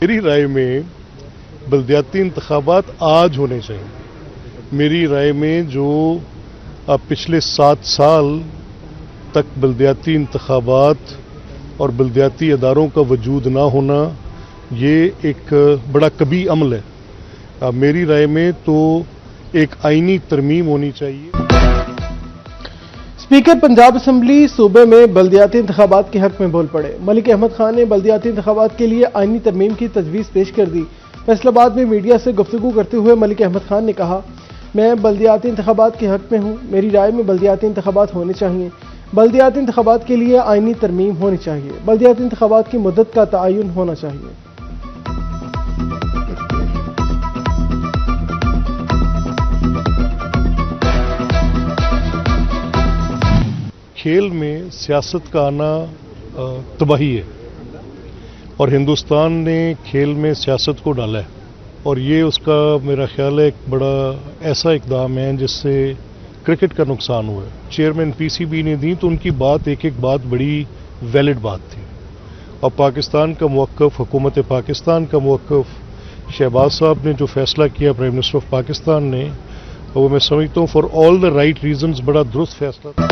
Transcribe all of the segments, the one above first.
मेरी राय में बल्दियाती इंतखाबात आज होने चाहिए। मेरी राय में जो पिछले 7 साल तक बल्दियाती इंतखाबात और बल्दियाती इदारों का वजूद ना होना, ये एक बड़ा कबी अमल है। मेरी राय में तो एक आईनी तरमीम होनी चाहिए। स्पीकर पंजाब असम्बली सूबे में बल्दियाती इंतखाबात के हक में बोल पड़े। मलिक अहमद खान ने बल्दियाती इंतखाबात के लिए आईनी तरमीम की तजवीज़ पेश कर दी। फैसलाबाद में मीडिया से गुफ्तगू करते हुए मलिक अहमद खान ने कहा, मैं बल्दियाती इंतखाबात के हक में हूँ। मेरी राय में बल्दियाती इंतखाबात होने चाहिए। बल्दियाती इंतखाबात के लिए आईनी तरमीम होनी चाहिए। बल्दियाती इंतखाबात की मुद्दत का तयन होना चाहिए। खेल में सियासत का आना तबाही है और हिंदुस्तान ने खेल में सियासत को डाला है और ये उसका मेरा ख्याल है एक बड़ा ऐसा इकदाम है जिससे क्रिकेट का नुकसान हुआ है। चेयरमैन पीसीबी ने दी तो उनकी बात एक एक बात बड़ी वैलिड बात थी और पाकिस्तान का मौक़िफ़, हुकूमत पाकिस्तान का मौक़िफ़, शहबाज साहब ने जो फैसला किया प्राइम मिनिस्टर ऑफ पाकिस्तान ने, वो मैं समझता हूँ for all the right reasons बड़ा दुरुस्त फैसला था।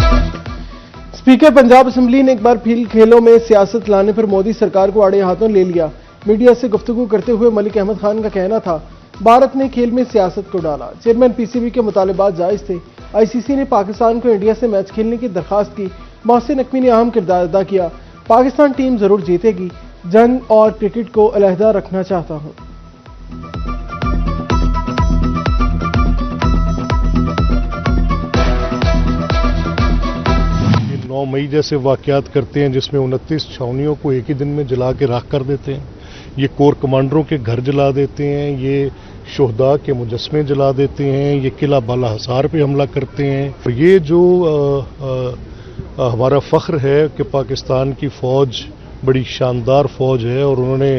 स्पीकर पंजाब असम्बली ने एक बार फिर खेलों में सियासत लाने पर मोदी सरकार को आड़े हाथों ले लिया। मीडिया से गुफ्तगू करते हुए मलिक अहमद खान का कहना था, भारत ने खेल में सियासत को डाला। चेयरमैन पीसीबी के मुतालबात जायज थे। आईसीसी ने पाकिस्तान को इंडिया से मैच खेलने की दरखास्त की। मोहसिन नकवी ने अहम किरदार अदा किया। पाकिस्तान टीम जरूर जीतेगी। जंग और क्रिकेट को अलहदा रखना चाहता हूँ। 9 मई जैसे वाक़यात करते हैं जिसमें 29 छावनियों को एक ही दिन में जला के राख कर देते हैं। ये कोर कमांडरों के घर जला देते हैं, ये शोहदा के मुजस्मे जला देते हैं, ये किला बाला हसार पे हमला करते हैं। और ये जो हमारा फ़ख्र है कि पाकिस्तान की फ़ौज बड़ी शानदार फ़ौज है और उन्होंने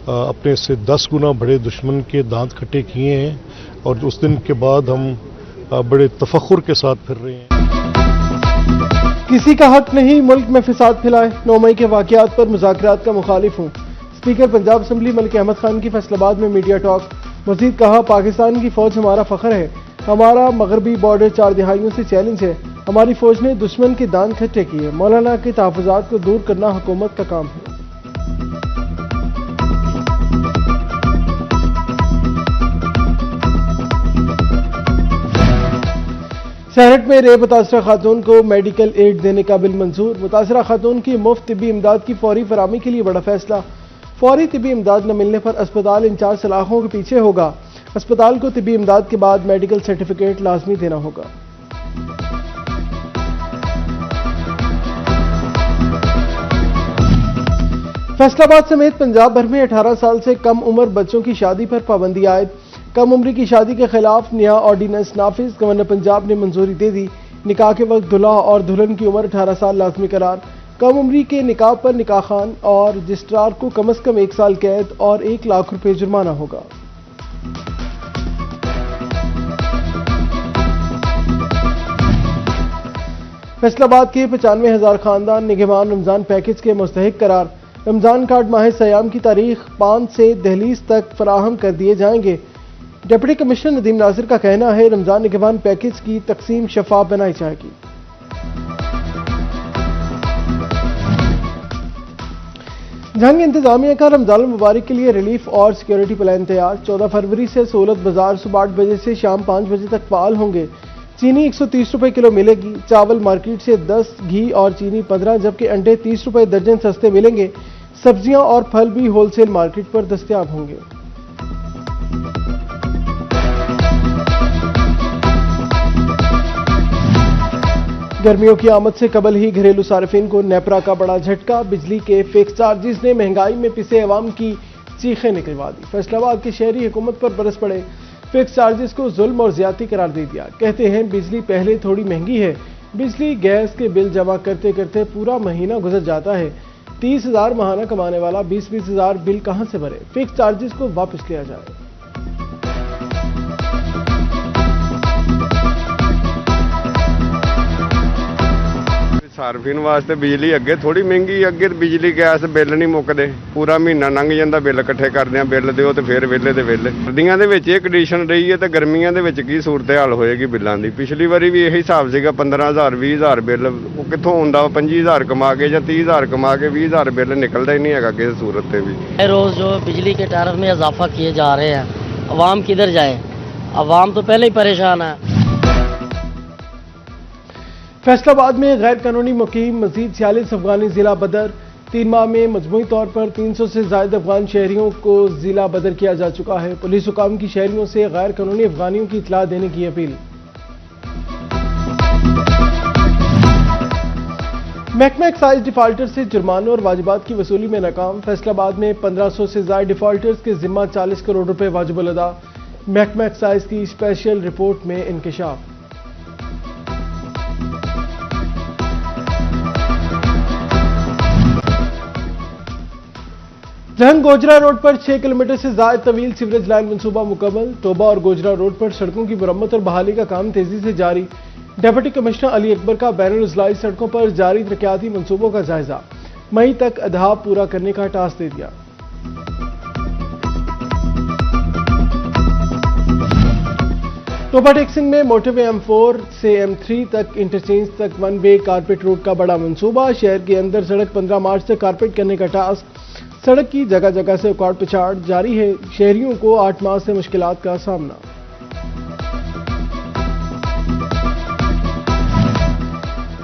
अपने से 10 गुना बड़े दुश्मन के दांत खट्टे किए हैं और उस दिन के बाद हम बड़े तफख्खुर के साथ फिर रहे हैं। किसी का हक नहीं मुल्क में फिसाद फैलाए। 9 मई के वाक़यात पर मुज़ाकरात का मुखालिफ हूँ। स्पीकर पंजाब असम्बली मलिक अहमद खान की फैसलाबाद में मीडिया टॉक। मज़ीद कहा, पाकिस्तान की फ़ौज हमारा फ़ख्र है। हमारा मगरबी बॉर्डर 4 दहाइयों से चैलेंज है। हमारी फ़ौज ने दुश्मन के दांत खट्टे किए। मौलाना के तहफ़्फ़ुज़ात को दूर करना हुकूमत का काम है। सेनेट में रेप मुतासरा खातून को मेडिकल एड देने का बिल मंजूर। मुतासरा खातून की मुफ्त तिब्बी इमदाद की फौरी फराहमी के लिए बड़ा फैसला। फौरी तिब्बी इमदाद न मिलने पर अस्पताल इन 4 सलाखों के पीछे होगा। अस्पताल को तिब्बी इमदाद के बाद मेडिकल सर्टिफिकेट लाजमी देना होगा। फैसलाबाद समेत पंजाब भर में 18 साल से कम उम्र बच्चों की शादी पर पाबंदी आयद। कम उम्री की शादी के खिलाफ नया ऑर्डिनेंस नाफिज। गवर्नर पंजाब ने मंजूरी दे दी। निकाह के वक्त दुल्हा और दुल्हन की उम्र 18 साल लाजमी करार। कम उम्री के निकाह पर निकाह खान और रजिस्ट्रार को कम से कम 1 साल कैद और 1 लाख रुपए जुर्माना होगा। फैसलाबाद के 95,000 खानदान निगहबान रमजान पैकेज के मुस्तहिक करार। रमजान कार्ड माह सयाम की तारीख 5 से दहलीज तक फराहम कर दिए जाएंगे। डिप्टी कमिश्नर नदीम नासिर का कहना है, रमजान निगहबान पैकेज की तकसीम शफाफ बनाई जाएगी। जंग इंतजामिया का रमजान मुबारक के लिए रिलीफ और सिक्योरिटी प्लान तैयार। 14 फरवरी से सहूलत बाजार सुबह 8 बजे से शाम 5 बजे तक फाल होंगे। चीनी 130 रुपए किलो मिलेगी। चावल मार्केट से 10, घी और चीनी 15, जबकि अंडे 30 रुपए दर्जन सस्ते मिलेंगे। सब्जियां और फल भी होलसेल मार्केट पर दस्तयाब होंगे। गर्मियों की आमद से कबल ही घरेलू सार्फिन को नेपरा का बड़ा झटका। बिजली के फिक्स चार्जेस ने महंगाई में पिसे अवाम की चीखें निकलवा दी। फैसलाबाद की शहरी हुकूमत पर बरस पड़े। फिक्स चार्जेस को जुल्म और ज्यादती करार दे दिया। कहते हैं बिजली पहले थोड़ी महंगी है। बिजली गैस के बिल जमा करते करते पूरा महीना गुजर जाता है। 30,000 माहाना कमाने वाला 20-20 हज़ार बिल कहां से भरे। फिक्स चार्जेस को वापस लिया जाए। ਸਾਰਫੀਨ ਵਾਸਤੇ ਬਿਜਲੀ ਅੱਗੇ ਥੋੜੀ ਮਹਿੰਗੀ, ਅੱਗੇ ਬਿਜਲੀ ਗੈਸ ਬਿੱਲ ਨਹੀਂ ਮੁੱਕਦੇ, ਪੂਰਾ ਮਹੀਨਾ ਲੰਘ ਜਾਂਦਾ ਬਿੱਲ ਇਕੱਠੇ ਕਰਦੇ ਆ, ਬਿੱਲ ਦਿਓ ਤੇ ਫਿਰ ਵਿਹਲੇ ਦੇ ਵਿਹਲੇ। ਸਰਦੀਆਂ ਦੇ ਵਿੱਚ ਇਹ ਕੰਡੀਸ਼ਨ ਰਹੀ ਹੈ ਤੇ ਗਰਮੀਆਂ ਦੇ ਵਿੱਚ ਕੀ ਸੂਰਤ ਹਾਲ ਹੋਏਗੀ ਬਿੱਲਾਂ ਦੀ। ਪਿਛਲੀ ਵਾਰੀ ਵੀ ਇਹੀ ਹਿਸਾਬ ਸੀਗਾ, 15,000 20,000 ਬਿੱਲ, ਉਹ ਕਿੱਥੋਂ ਹੁੰਦਾ 25,000 ਕਮਾ ਕੇ ਜਾਂ 30,000 ਕਮਾ ਕੇ 20,000 ਬਿੱਲ ਨਿਕਲਦਾ ਹੀ ਨਹੀਂ ਹੈਗਾ ਕਿਸੇ ਸੂਰਤ ਤੇ ਵੀ। रोज जो बिजली के टैरिफ में इजाफा किए जा रहे हैं, अवाम किधर जाए? अवाम तो पहले ही परेशान है। फैसलाबाद में गैर कानूनी मुकीम मजीद 46 अफगानी जिला बदर। 3 माह में मजमूई तौर पर 300 से ज्यादा अफगान शहरियों को जिला बदर किया जा चुका है। पुलिस हुकाम की शहरियों से गैर कानूनी अफगानियों की इतला देने की अपील। महकमा एक्साइज डिफाल्टर से जुर्मानों और वाजिबात की वसूली में नाकाम। फैसलाबाद में 1500 से ज्यादा डिफाल्टर्स के जिम्मा 40 करोड़ रुपए वाजिबुल अदा। महकमा एक्साइज की स्पेशल रिपोर्ट में इंकशाफ। जहंग गोजरा रोड पर 6 किलोमीटर से ज्यादा तवील सीवरेज लाइन मंसूबा मुकम्मल। टोबा और गोजरा रोड पर सड़कों की मरम्मत और बहाली का काम तेजी से जारी। डिप्टी कमिश्नर अली अकबर का बैनुल अजलाई सड़कों पर जारी तरक्याती मंसूबों का जायजा। मई तक अधाब पूरा करने का टास्क दे दिया। टोबा टेक्सिंग में मोटरवे M4 से M3 तक इंटरचेंज तक 1 वे कारपेट रोड का बड़ा मंसूबा। शहर के अंदर सड़क 15 मार्च तक कारपेट करने का टास्क। सड़क की जगह जगह से उखाड़ पिछाड़ जारी है। शहरियों को 8 माह से मुश्किलात का सामना।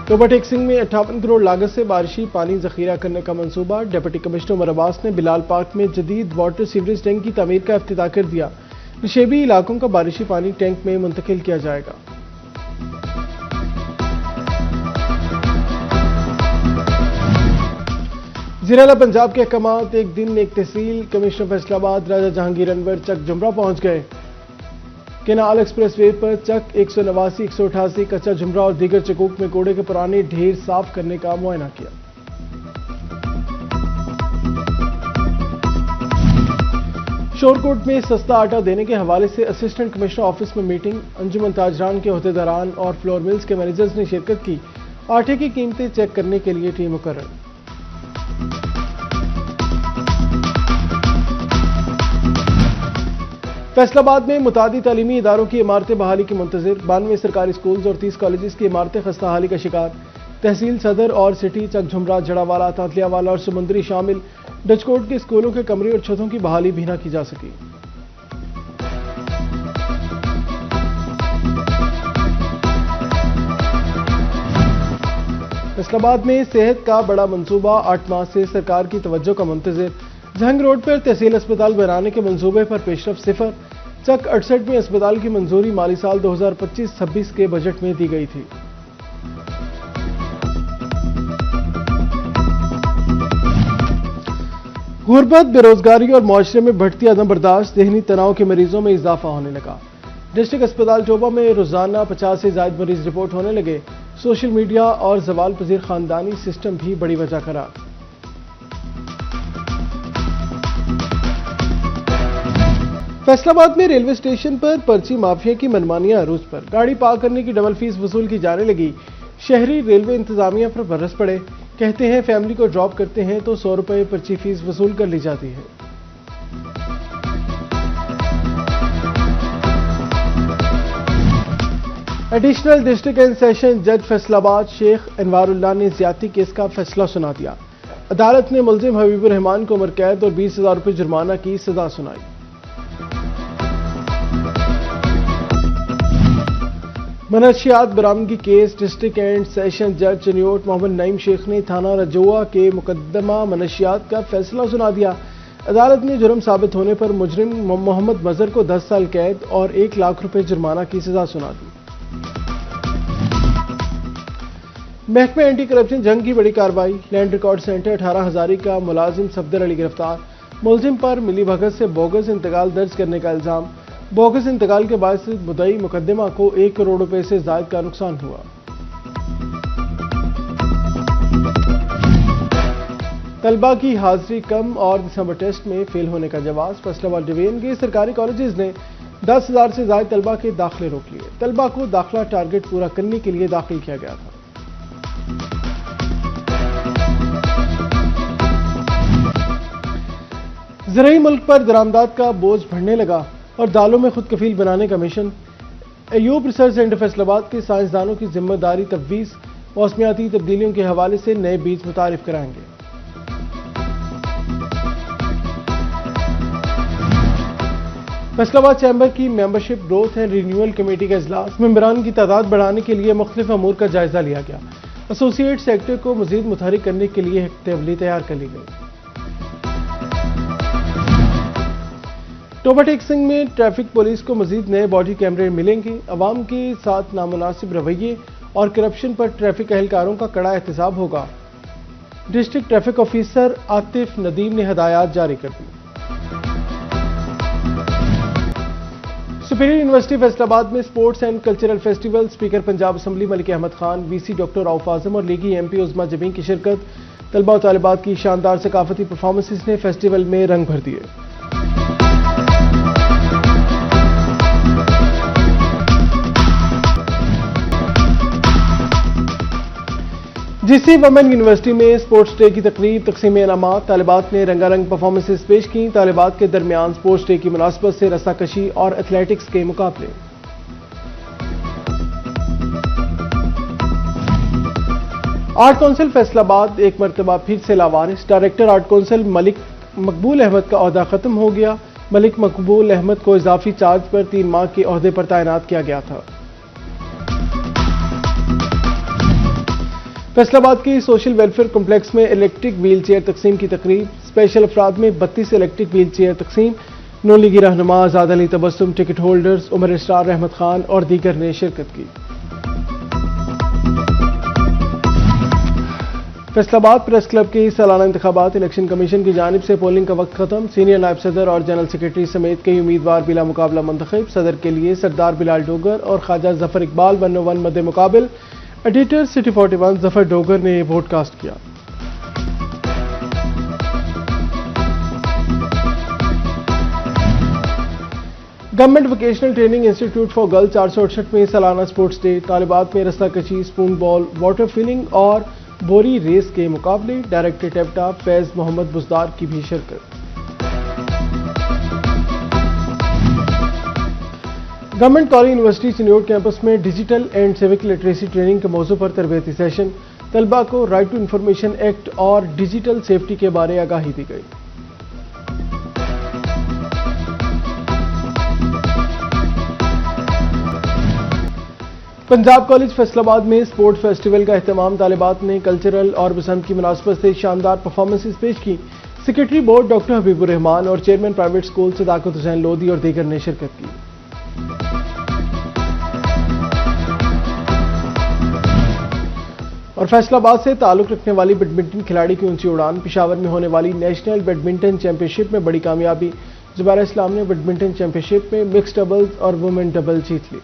टोबा टेक्सिंग में 58 करोड़ लागत से बारिशी पानी जखीरा करने का मंसूबा। डिप्टी कमिश्नर उमर अब्बास ने बिलाल पार्क में जदीद वाटर सीवरेज टैंक की तमीर का इफ्तिताह कर दिया। नशेबी इलाकों का बारिशी पानी टैंक में मुंतकिल किया जाएगा। ज़िला पंजाब के अहकामात। एक दिन एक तहसील। कमिश्नर फैसलाबाद राजा जहांगीर अनवर चक जुमरा पहुंच गए। केनाल एक्सप्रेस वे पर चक 189, 188, कच्चा झुमरा और दीगर चकूक में कूड़े के पुराने ढेर साफ करने का मुआयना किया। शोरकोट में सस्ता आटा देने के हवाले से असिस्टेंट कमिश्नर ऑफिस में मीटिंग। अंजुमन ताजरान के अहदेदारान और फ्लोर मिल्स के मैनेजर्स ने शिरकत की। आटे की कीमतें चेक करने के लिए टीम मुकर्रर। फैसलाबाद में मुतादी तालीमी इदारों की इमारतें बहाली की मुंतजिर। 92 सरकारी स्कूल्स और 30 कॉलेजेस की इमारतें खस्ता हाली का शिकार। तहसील सदर और सिटी चक झुमरा, जड़ावाला, तातलियावाला और समुंदरी शामिल डचकोट के स्कूलों के कमरे और छतों की बहाली भी न की जा सकी। फैसलाबाद में सेहत का बड़ा मंसूबा। 8 माह से सरकार की तवज्जो का मुंतजिर। जहंग रोड पर तहसील अस्पताल बनाने के मंसूबे पर पेशरफ सिफर। चक 68 में अस्पताल की मंजूरी माली साल 2025-26 के बजट में दी गई थी। गुर्बत, बेरोजगारी और मुआशरे में बढ़ती अदम बर्दाश्त, ज़हनी तनाव के मरीजों में इजाफा होने लगा। डिस्ट्रिक्ट अस्पताल टोबा में रोजाना 50 से ज्यादा मरीज रिपोर्ट होने लगे। सोशल मीडिया और जवाल पजीर खानदानी सिस्टम भी बड़ी वजह करार। फैसलाबाद में रेलवे स्टेशन पर पर्ची माफिया की मनमानियां अरूज पर। गाड़ी पार्क करने की डबल फीस वसूल की जाने लगी। शहरी रेलवे इंतजामिया पर बरस पड़े। कहते हैं फैमिली को ड्रॉप करते हैं तो 100 रुपए पर्ची फीस वसूल कर ली जाती है। एडिशनल डिस्ट्रिक्ट एंड सेशन जज फैसलाबाद शेख अनवारुल्लाह ने ज्यादती केस का फैसला सुना दिया। अदालत ने मुलजिम हबीबुर रहमान को उम्र कैद और 20,000 रुपये जुर्माना की सजा सुनाई। मनशियात बरामदगी केस डिस्ट्रिक्ट एंड सेशन जज चनियोट मोहम्मद नईम शेख ने थाना रजौआ के मुकदमा मनशियात का फैसला सुना दिया। अदालत ने जुर्म साबित होने पर मुजरिम मोहम्मद मजहर को 10 साल कैद और 1 लाख रुपए जुर्माना की सजा सुना दी। महकमे एंटी करप्शन जंग की बड़ी कार्रवाई। लैंड रिकॉर्ड सेंटर 18 हजारी का मुलाजिम सफदर अली गिरफ्तार। मुलजिम पर मिली भगत से बोगस इंतकाल दर्ज करने का इल्जाम। बोगस इंतकाल के बाद से मुद्दई मुकदमा को 1 करोड़ रुपए से ज्यादा का नुकसान हुआ। तलबा की हाजिरी कम और दिसंबर टेस्ट में फेल होने का जवाब। फैसलाबाद डिवीजन के सरकारी कॉलेजेस ने 10,000 से ज्यादा तलबा के दाखिले रोक लिए। तलबा को दाखिला टारगेट पूरा करने के लिए दाखिल किया गया था। زرعی ملک پر درآمدات کا بوجھ بڑھنے لگا اور دالوں میں خود کفیل بنانے کا mission. Ayub research centre Faisal آباد کے سائنسدانوں کی ذمہ داری تفویض، موسمیاتی تبدیلیوں کے حوالے سے نئے بیج متعارف کرائیں گے۔ فیصل آباد چیمبر کی membership growth and renewal committee کا اجلاس، ممبران کی تعداد بڑھانے کے لیے مختلف امور کا جائزہ لیا گیا۔ ایسوسی ایٹ سیکٹر کو مزید متحرک کرنے کے لیے ایک ٹیبل تیار کر لی گئی۔ ٹوبہ ٹیک سنگھ میں ٹریفک پولیس کو مزید نئے باڈی کیمرے ملیں گے۔ عوام کے ساتھ نامناسب رویے اور کرپشن پر ٹریفک اہلکاروں کا کڑا احتساب ہوگا۔ District traffic officer Atif Nadeem نے ہدایات جاری کر دی۔ سپیریئر یونیورسٹی فیصل آباد میں sports and cultural festival, speaker Punjab assembly Malik Ahmad Khan, V C doctor Rauf Azam اور لیگی ایم پی عظمیٰ جبین کی شرکت۔ طلباء و طالبات کی شاندار ثقافتی پرفارمنسز نے فیسٹیول میں رنگ بھر دیے۔ جی سی وومن یونیورسٹی میں اسپورٹس ڈے کی تقریب، تقسیم انعامات، طالبات نے رنگا رنگ پرفارمنسز پیش کی۔ طالبات کے درمیان اسپورٹس ڈے کی مناسبت سے رسہ کشی اور ایتھلیٹکس کے مقابلے۔ آرٹ کونسل فیصل آباد ایک مرتبہ پھر سے لاوارث، ڈائریکٹر آرٹ کونسل ملک مقبول احمد کا عہدہ ختم ہو گیا۔ ملک مقبول احمد کو اضافی چارج پر 3 ماہ کے عہدے پر تعینات کیا گیا تھا۔ فیصل آباد کی سوشل ویلفیئر کمپلیکس میں الیکٹرک ویل چیئر تقسیم کی تقریب، اسپیشل افراد میں 32 الیکٹرک ویل چیئر تقسیم۔ نون لیگی رہنما آزاد علی تبسم، ٹکٹ ہولڈرز عمر اسرار احمد خان اور دیگر نے شرکت کی۔ فیصل آباد پریس کلب کی سالانہ انتخابات، الیکشن کمیشن کی جانب سے پولنگ کا وقت ختم، سینئر نائب صدر اور جنرل سیکرٹری سمیت کئی امیدوار بلا مقابلہ منتخب۔ صدر کے لیے سردار بلال ڈوگر اور خواجہ ظفر اقبال 101 مد مقابل۔ ایڈیٹر سٹی 41 ظفر ڈوگر نے ووٹ کاسٹ کیا۔ Government vocational training institute for girls 468 میں سالانہ اسپورٹس ڈے، طالبات میں رسہ کشی، اسپون بال، واٹر فلنگ اور بوری ریس کے مقابلے۔ ڈائریکٹر ٹیپٹا فیض محمد بزدار کی بھی شرکت۔ Government college university Chiniot campus میں digital and civic literacy training کے موضوع پر تربیتی سیشن، طلباء کو رائٹ ٹو انفارمیشن ایکٹ اور ڈیجیٹل سیفٹی کے بارے آگاہی دی گئی۔ پنجاب کالج فیصل آباد میں اسپورٹ فیسٹیول کا اہتمام، طالبات نے کلچرل اور بسنت کی مناسبت سے شاندار پرفارمنسز پیش کی۔ سیکرٹری بورڈ ڈاکٹر حبیب الرحمان اور چیئرمین پرائیویٹ اسکول صداقت حسین لودھی اور دیگر نے شرکت کی۔ اور فیصل آباد سے تعلق رکھنے والی بیڈمنٹن کھلاڑی کی اونچی اڑان، پشاور میں ہونے والی نیشنل بیڈمنٹن چیمپئن شپ میں بڑی کامیابی، زبیرہ اسلام نے بیڈمنٹن چیمپئن شپ میں مکس ڈبلز اور وومن ڈبل جیت لی۔